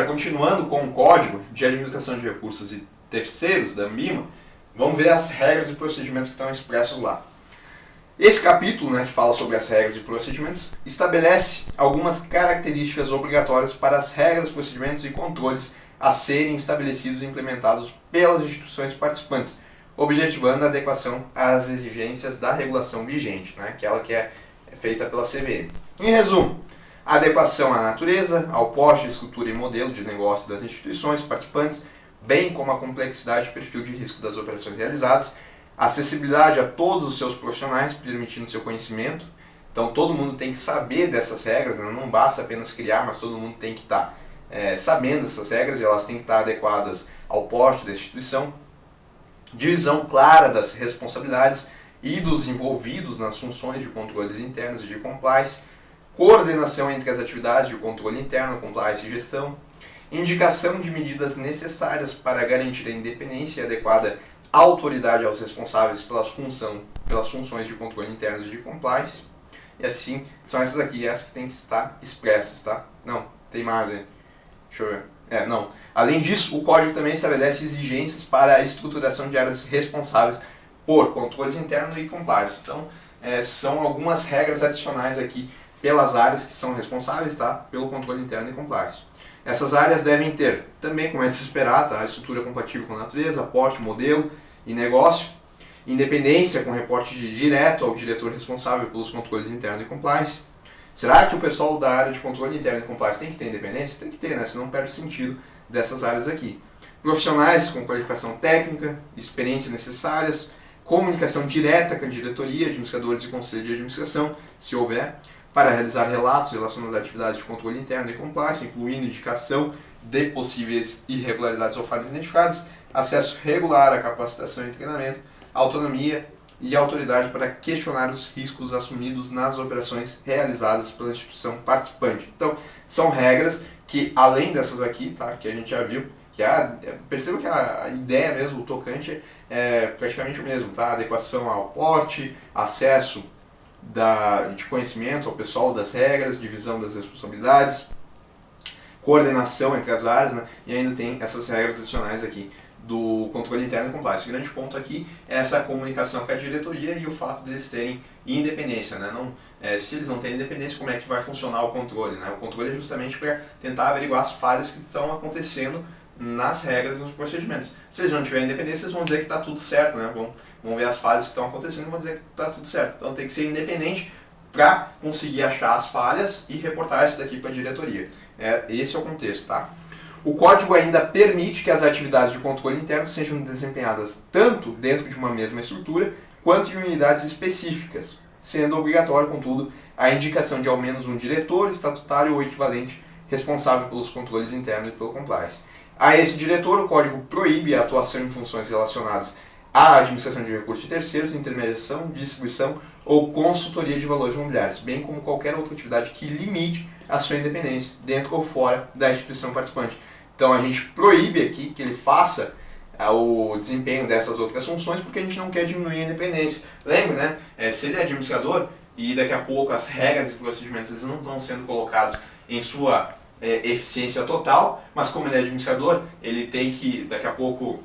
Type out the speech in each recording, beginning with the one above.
continuando com o Código de Administração de Recursos e Terceiros da ANBIMA, vamos ver as regras e procedimentos que estão expressos lá. Esse capítulo, né, que fala sobre as regras e procedimentos, estabelece algumas características obrigatórias para as regras, procedimentos e controles a serem estabelecidos e implementados pelas instituições participantes, objetivando a adequação às exigências da regulação vigente, né, aquela que é feita pela CVM. Em resumo, a adequação à natureza, ao porte, estrutura e modelo de negócio das instituições participantes, bem como a complexidade e perfil de risco das operações realizadas, acessibilidade a todos os seus profissionais, permitindo seu conhecimento. Então todo mundo tem que saber dessas regras, né? Não basta apenas criar, mas todo mundo tem que estar sabendo dessas regras e elas têm que estar adequadas ao porte da instituição. Divisão clara das responsabilidades e dos envolvidos nas funções de controles internos e de compliance. Coordenação entre as atividades de controle interno, compliance e gestão. Indicação de medidas necessárias para garantir a independência e adequada autoridade aos responsáveis pelas funções de controle internos e de compliance. E assim, são essas aqui, essas que têm que estar expressas, tá? Não, tem mais aí. Deixa eu ver. Não. Além disso, o código também estabelece exigências para a estruturação de áreas responsáveis por controles internos e compliance. Então, são algumas regras adicionais aqui pelas áreas que são responsáveis, tá? Pelo controle interno e compliance. Essas áreas devem ter, também como é de se esperar, tá? A estrutura compatível com a natureza, porte, modelo e negócio, independência com reporte direto ao diretor responsável pelos controles internos e compliance. Será que o pessoal da área de controle interno e compliance tem que ter independência? Tem que ter, né? Senão perde o sentido dessas áreas aqui. Profissionais com qualificação técnica, experiência necessárias, comunicação direta com a diretoria, administradores e conselho de administração, se houver, para realizar relatos relacionados às atividades de controle interno e compliance, incluindo indicação de possíveis irregularidades ou falhas identificadas, acesso regular à capacitação e treinamento, autonomia e autoridade para questionar os riscos assumidos nas operações realizadas pela instituição participante. Então, são regras que, além dessas aqui, tá, que a gente já viu, que perceba que a ideia mesmo, o tocante, é praticamente o mesmo, tá? Adequação ao porte, acesso de conhecimento ao pessoal das regras, divisão das responsabilidades, coordenação entre as áreas, né? E ainda tem essas regras adicionais aqui do controle interno e compliance. O grande ponto aqui é essa comunicação com a diretoria e o fato deles terem independência, né? Se eles não têm independência, como é que vai funcionar o controle, né? O controle é justamente para tentar averiguar as falhas que estão acontecendo nas regras e nos procedimentos. Se eles não tiverem independência, eles vão dizer que está tudo certo, né? Vão ver as falhas que estão acontecendo e vão dizer que está tudo certo. Então tem que ser independente para conseguir achar as falhas e reportar isso daqui para a diretoria. Esse é o contexto, tá? O código ainda permite que as atividades de controle interno sejam desempenhadas tanto dentro de uma mesma estrutura quanto em unidades específicas, sendo obrigatório, contudo, a indicação de ao menos um diretor, estatutário ou equivalente responsável pelos controles internos e pelo compliance. A esse diretor, o código proíbe a atuação em funções relacionadas à administração de recursos de terceiros, intermediação, distribuição ou consultoria de valores imobiliários, bem como qualquer outra atividade que limite a sua independência, dentro ou fora da instituição participante. Então a gente proíbe aqui que ele faça o desempenho dessas outras funções porque a gente não quer diminuir a independência. Lembra, né? Se ele é administrador e daqui a pouco as regras e procedimentos eles não estão sendo colocados em sua eficiência total, mas como ele é administrador, ele tem que daqui a pouco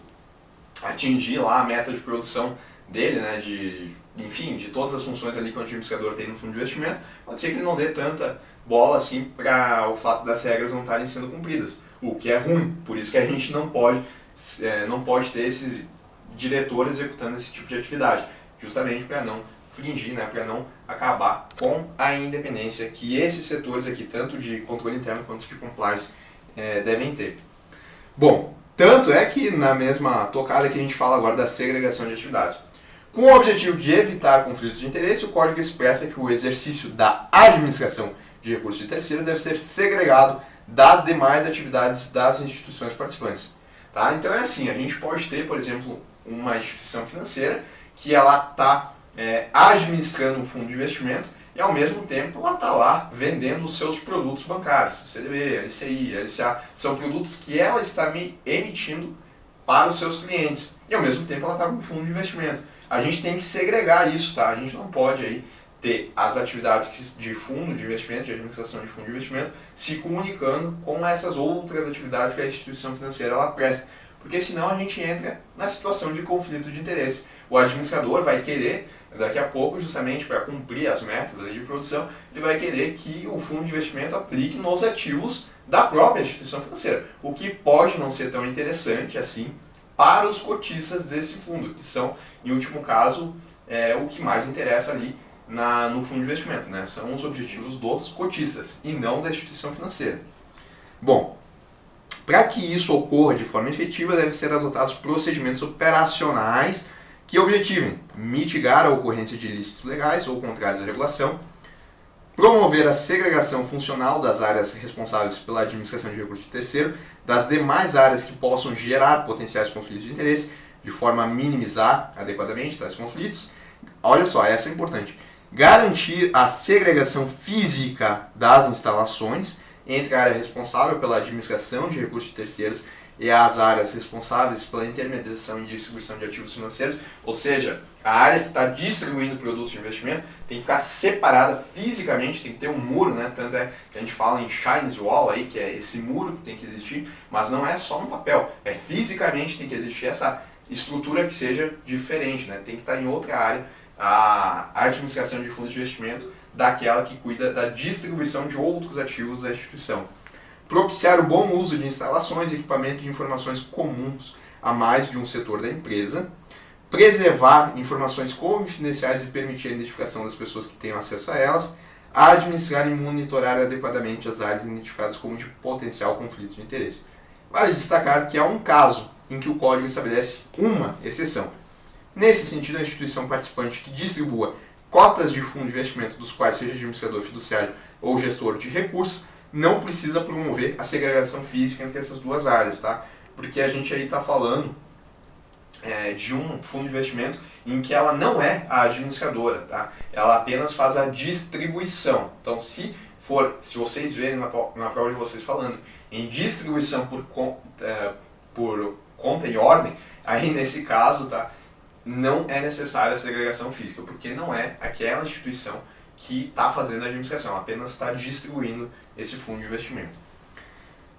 atingir lá a meta de produção dele, né, de todas as funções ali que o administrador tem no fundo de investimento. Pode ser que ele não dê tanta bola assim para o fato das regras não estarem sendo cumpridas, o que é ruim. Por isso que a gente não pode ter esse diretor executando esse tipo de atividade, justamente para não fringir, né, para não acabar com a independência que esses setores aqui, tanto de controle interno quanto de compliance, devem ter. Bom, tanto é que na mesma tocada que a gente fala agora da segregação de atividades. Com o objetivo de evitar conflitos de interesse, o código expressa que o exercício da administração de recursos de terceiros deve ser segregado das demais atividades das instituições participantes. Tá? Então é assim, a gente pode ter, por exemplo, uma instituição financeira que ela está administrando um fundo de investimento e ao mesmo tempo ela está lá vendendo os seus produtos bancários, CDB, LCI, LCA, são produtos que ela está emitindo para os seus clientes e ao mesmo tempo ela está com um fundo de investimento. A gente tem que segregar isso, tá? A gente não pode aí ter as atividades de fundo de investimento, de administração de fundo de investimento, se comunicando com essas outras atividades que a instituição financeira ela presta. Porque senão a gente entra na situação de conflito de interesse. O administrador vai querer, daqui a pouco, justamente para cumprir as metas ali de produção, ele vai querer que o fundo de investimento aplique nos ativos da própria instituição financeira, o que pode não ser tão interessante assim para os cotistas desse fundo, que são, em último caso, o que mais interessa ali no fundo de investimento, né? São os objetivos dos cotistas e não da instituição financeira. Bom, para que isso ocorra de forma efetiva, devem ser adotados procedimentos operacionais que objetivem mitigar a ocorrência de ilícitos legais ou contrários à regulação, promover a segregação funcional das áreas responsáveis pela administração de recursos de terceiro das demais áreas que possam gerar potenciais conflitos de interesse, de forma a minimizar adequadamente tais conflitos. Olha só, essa é importante. Garantir a segregação física das instalações entre a área responsável pela administração de recursos de terceiros e as áreas responsáveis pela intermediação e distribuição de ativos financeiros, ou seja, a área que está distribuindo produtos de investimento tem que ficar separada fisicamente, tem que ter um muro, né? Tanto é que a gente fala em Chinese Wall, aí, que é esse muro que tem que existir, mas não é só no papel, fisicamente tem que existir essa estrutura que seja diferente, né? Tem que estar em outra área, a administração de fundos de investimento daquela que cuida da distribuição de outros ativos da instituição. Propiciar o bom uso de instalações, equipamento e informações comuns a mais de um setor da empresa. Preservar informações confidenciais e permitir a identificação das pessoas que tenham acesso a elas. Administrar e monitorar adequadamente as áreas identificadas como de potencial conflito de interesse. Vale destacar que há um caso em que o Código estabelece uma exceção. Nesse sentido, a instituição participante que distribua cotas de fundo de investimento dos quais seja administrador fiduciário ou gestor de recursos não precisa promover a segregação física entre essas duas áreas, tá? Porque a gente aí está falando de um fundo de investimento em que ela não é a administradora, tá? Ela apenas faz a distribuição. Então, se vocês verem na prova de vocês falando em distribuição por conta e ordem, aí nesse caso, tá? Não é necessária a segregação física, porque não é aquela instituição que está fazendo a administração, ela apenas está distribuindo esse fundo de investimento.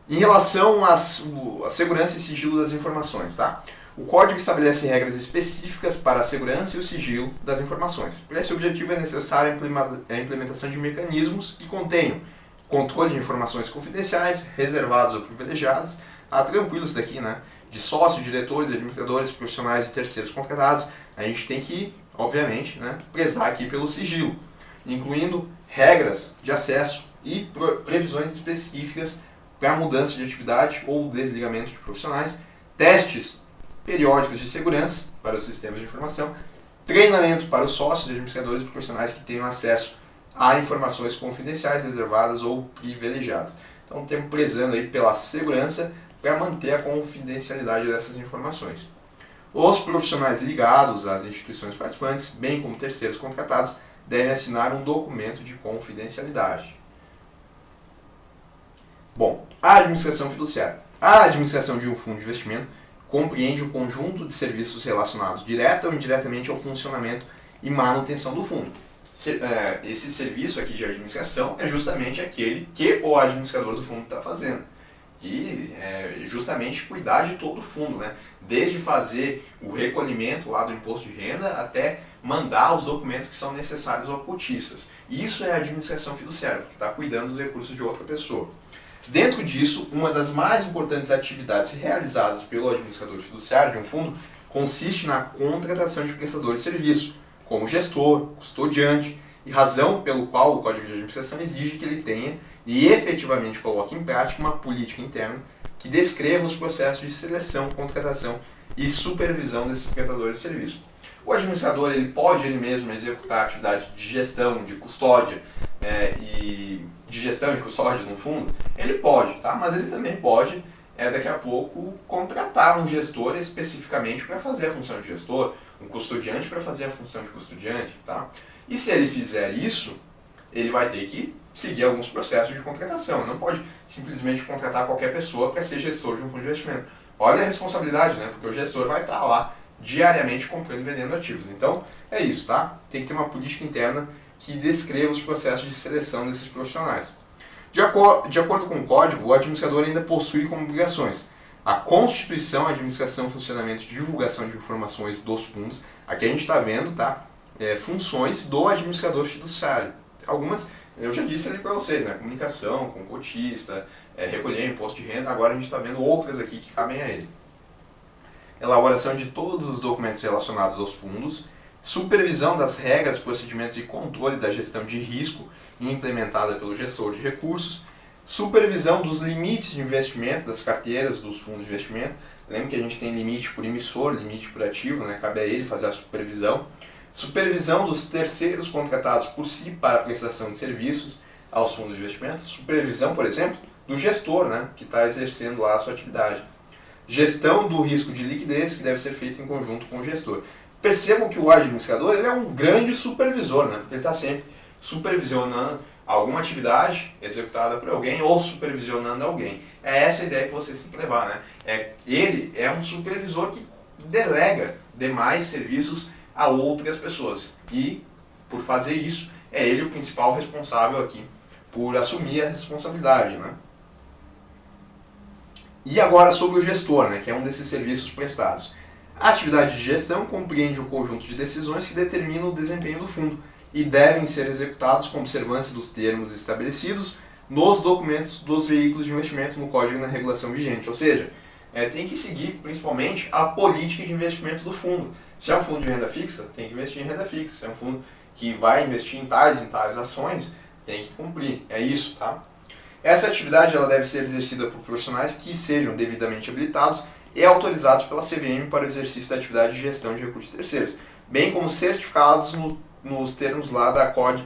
Em relação à segurança e sigilo das informações, tá? O Código estabelece regras específicas para a segurança e o sigilo das informações. Para esse objetivo é necessária a implementação de mecanismos que contenham controle de informações confidenciais, reservadas ou privilegiadas, tranquilo isso daqui, né? De sócios, diretores, administradores, profissionais e terceiros contratados, a gente tem que, obviamente, né, prezar aqui pelo sigilo, incluindo regras de acesso e previsões específicas para mudança de atividade ou desligamento de profissionais, testes periódicos de segurança para os sistemas de informação, treinamento para os sócios, administradores e profissionais que tenham acesso a informações confidenciais, reservadas ou privilegiadas. Então, estamos prezando aí pela segurança para manter a confidencialidade dessas informações. Os profissionais ligados às instituições participantes, bem como terceiros contratados, devem assinar um documento de confidencialidade. Bom, a administração fiduciária. A administração de um fundo de investimento compreende um conjunto de serviços relacionados direta ou indiretamente ao funcionamento e manutenção do fundo. Esse serviço aqui de administração é justamente aquele que o administrador do fundo está fazendo, que é justamente cuidar de todo o fundo, né? Desde fazer o recolhimento lá do imposto de renda até mandar os documentos que são necessários aos cotistas. Isso é a administração fiduciária, porque está cuidando dos recursos de outra pessoa. Dentro disso, uma das mais importantes atividades realizadas pelo administrador fiduciário de um fundo consiste na contratação de prestadores de serviço, como gestor, custodiante, e razão pelo qual o Código de Administração exige que ele tenha e efetivamente coloque em prática uma política interna que descreva os processos de seleção, contratação e supervisão desses prestadores de serviço. O administrador ele pode ele mesmo executar atividade de gestão, de custódia e de gestão de custódia no fundo, ele pode, tá? Mas ele também pode daqui a pouco contratar um gestor especificamente para fazer a função de gestor, um custodiante para fazer a função de custodiante, tá? E se ele fizer isso, ele vai ter que seguir alguns processos de contratação. Não pode simplesmente contratar qualquer pessoa para ser gestor de um fundo de investimento. Olha a responsabilidade, né? Porque o gestor vai estar lá diariamente comprando e vendendo ativos. Então, é isso, tá? Tem que ter uma política interna que descreva os processos de seleção desses profissionais. De acordo com o código, o administrador ainda possui como obrigações a constituição, a administração, funcionamento e divulgação de informações dos fundos. Aqui a gente está vendo, tá? Funções do administrador fiduciário. Algumas, eu já disse ali para vocês, né? Comunicação com o cotista, recolher imposto de renda. Agora a gente está vendo outras aqui que cabem a ele. Elaboração de todos os documentos relacionados aos fundos, supervisão das regras, procedimentos e controle da gestão de risco implementada pelo gestor de recursos, supervisão dos limites de investimento das carteiras dos fundos de investimento. Lembra que a gente tem limite por emissor, limite por ativo, né? Cabe a ele fazer a supervisão. Supervisão dos terceiros contratados por si para a prestação de serviços aos fundos de investimento. Supervisão, por exemplo, do gestor, né? Que está exercendo lá a sua atividade. Gestão do risco de liquidez, que deve ser feita em conjunto com o gestor. Percebam que o administrador ele é um grande supervisor, né? Porque ele está sempre supervisionando alguma atividade executada por alguém ou supervisionando alguém. É essa a ideia que vocês têm que levar, né? Ele é um supervisor que delega demais serviços a outras pessoas. E, por fazer isso, é ele o principal responsável aqui por assumir a responsabilidade, né? E agora sobre o gestor, né, que é um desses serviços prestados. A atividade de gestão compreende um conjunto de decisões que determinam o desempenho do fundo e devem ser executados com observância dos termos estabelecidos nos documentos dos veículos de investimento no Código e na regulação vigente. Ou seja, tem que seguir principalmente a política de investimento do fundo. Se é um fundo de renda fixa, tem que investir em renda fixa. Se é um fundo que vai investir em tais ações, tem que cumprir. É isso, tá? Essa atividade ela deve ser exercida por profissionais que sejam devidamente habilitados e autorizados pela CVM para o exercício da atividade de gestão de recursos terceiros, bem como certificados nos termos lá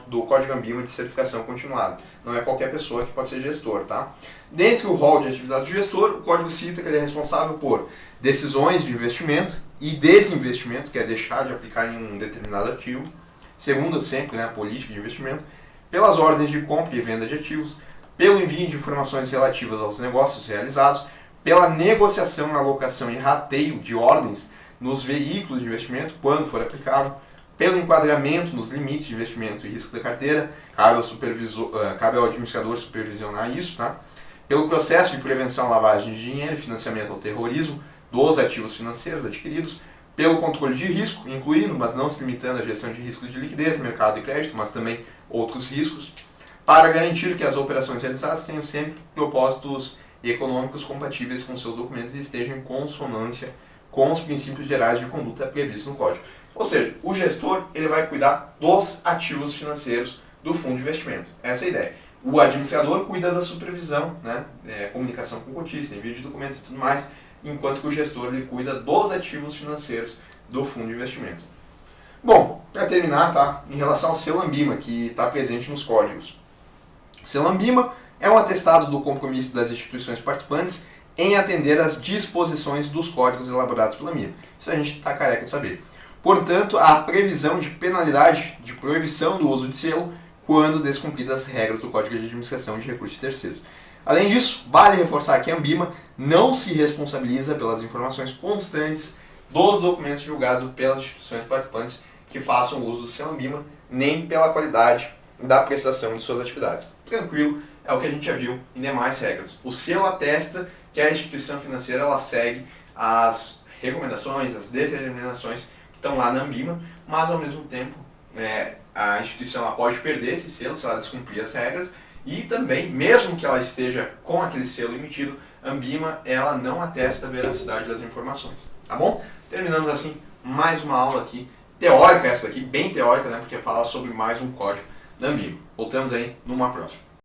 do Código ANBIMA de certificação continuada. Não é qualquer pessoa que pode ser gestor, tá? Dentro do rol de atividade do gestor, o Código cita que ele é responsável por decisões de investimento e desinvestimento, que é deixar de aplicar em um determinado ativo, segundo sempre, né, a política de investimento, pelas ordens de compra e venda de ativos, pelo envio de informações relativas aos negócios realizados, pela negociação, alocação e rateio de ordens nos veículos de investimento, quando for aplicável, pelo enquadramento nos limites de investimento e risco da carteira, cabe ao administrador supervisionar isso, tá? Pelo processo de prevenção à lavagem de dinheiro e financiamento ao terrorismo dos ativos financeiros adquiridos, pelo controle de risco, incluindo, mas não se limitando à gestão de risco de liquidez, mercado e crédito, mas também outros riscos, para garantir que as operações realizadas tenham sempre propósitos econômicos compatíveis com seus documentos e estejam em consonância com os princípios gerais de conduta previstos no Código. Ou seja, o gestor ele vai cuidar dos ativos financeiros do fundo de investimento. Essa é a ideia. O administrador cuida da supervisão, né, comunicação com o cotista, envio de documentos e tudo mais, enquanto que o gestor ele cuida dos ativos financeiros do fundo de investimento. Bom, para terminar, tá, em relação ao selo ANBIMA, que está presente nos códigos. O selo ANBIMA é um atestado do compromisso das instituições participantes em atender às disposições dos códigos elaborados pela ANBIMA. Isso a gente está careca de saber. Portanto, há previsão de penalidade de proibição do uso de selo quando descumpridas as regras do Código de Administração de Recursos de Terceiros. Além disso, vale reforçar que a ANBIMA não se responsabiliza pelas informações constantes dos documentos divulgados pelas instituições participantes que façam uso do selo ANBIMA, nem pela qualidade da prestação de suas atividades. Tranquilo, é o que a gente já viu em demais regras. O selo atesta que a instituição financeira ela segue as recomendações, as determinações que estão lá na ANBIMA, mas ao mesmo tempo a instituição ela pode perder esse selo se ela descumprir as regras e também, mesmo que ela esteja com aquele selo emitido, a ANBIMA ela não atesta a veracidade das informações. Tá bom? Terminamos assim mais uma aula aqui, teórica essa daqui, bem teórica, né, porque fala sobre mais um código da ANBIMA. Voltamos aí numa próxima.